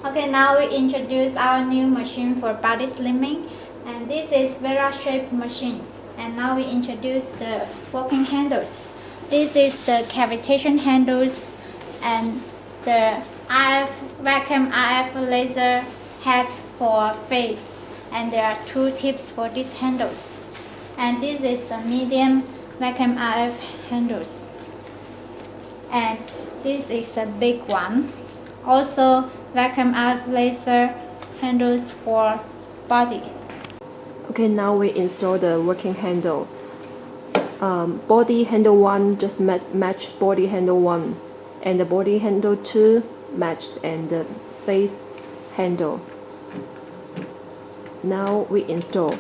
Okay, now we introduce our new machine for body slimming, and this is Vera shaped machine. And now we introduce the working handles. This is the cavitation handles and the vacuum IF laser heads for face, and there are two tips for these handles. And this is the medium vacuum IF handles, and this is the big one. Also vacuum IF laser handles for body. Okay, now we install the working handle. Body handle 1 just match body handle 1, and the body handle 2 match and the face handle. Now we install.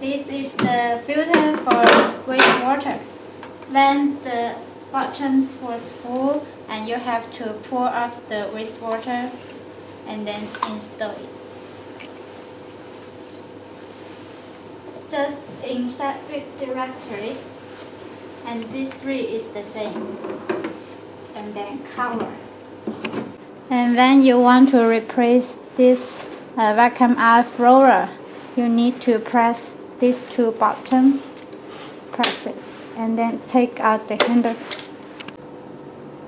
This is the filter for wastewater. When the bottom was full, and you have to pour off the wastewater and then install it. Just insert it directly, and these three is the same, and then cover. And when you want to replace this vacuum IF roller, you need to press these two buttons, press it, and then take out the handle.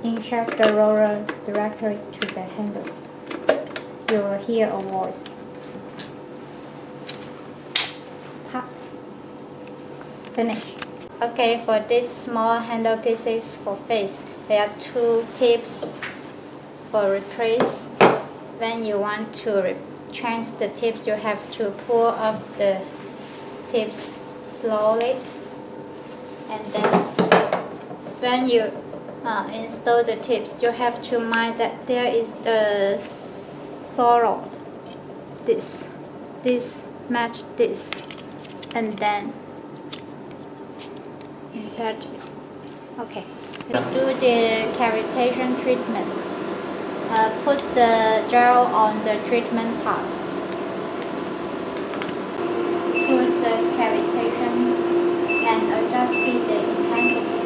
Insert the roller directly to the handles. You will hear a voice. Cut. Finish. Okay, for these small handle pieces for face, there are two tips for replace. When you want to change the tips, you have to pull off the tips slowly, and then when you install the tips, you have to mind that there is the solid. This match this, and then insert it. Okay. We do the cavitation treatment. Put the gel on the treatment part. Choose the cavitation and adjust the intensity.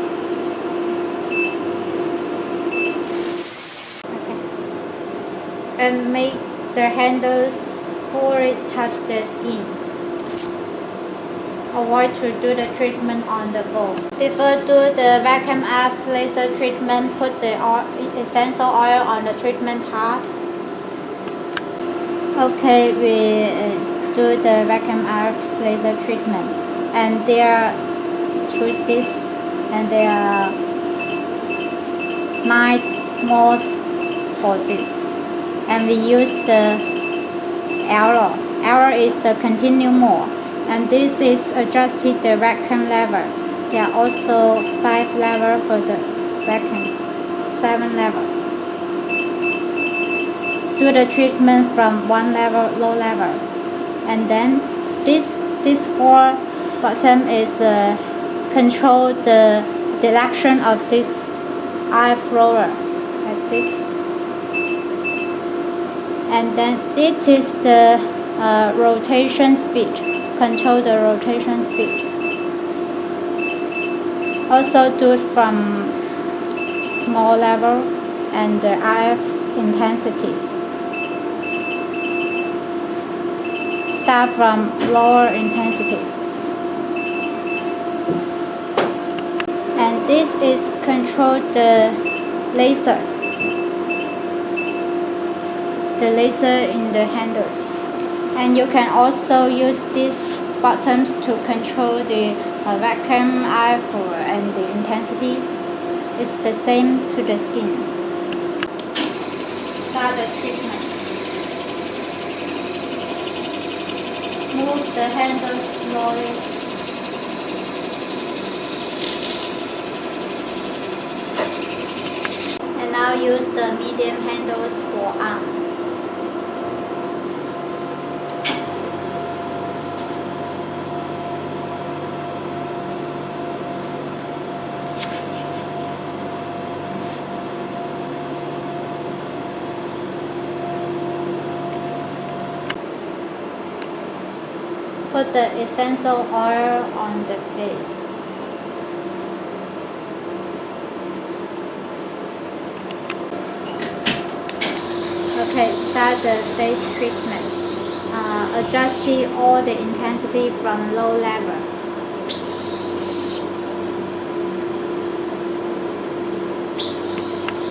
Okay. And make the handles fully touch the skin. Avoid to do the treatment on the bowl. Before do the vacuum IF laser treatment, put the essential oil on the treatment part. Okay, we do the vacuum IF laser treatment, and there choose this, and there are 9 modes for this, and we use the arrow. Arrow is the continue mode. And this is adjusted the vacuum level. There are also 5 levels for the vacuum, 7 levels. Do the treatment from 1 level, low level, and then this 4 button is control the direction of this IF roller, like this. And then this is the rotation speed. Control the rotation speed. Also do it from small level and the IF intensity. Start from lower intensity. And this is control the laser. The laser in the handles. And you can also use these buttons to control the vacuum IF and the intensity. It's the same to the skin. Start the treatment. Move the handle slowly. And now use the medium handles for arm. Put the essential oil on the face. Okay, start the face treatment. Adjust the oil intensity from low level.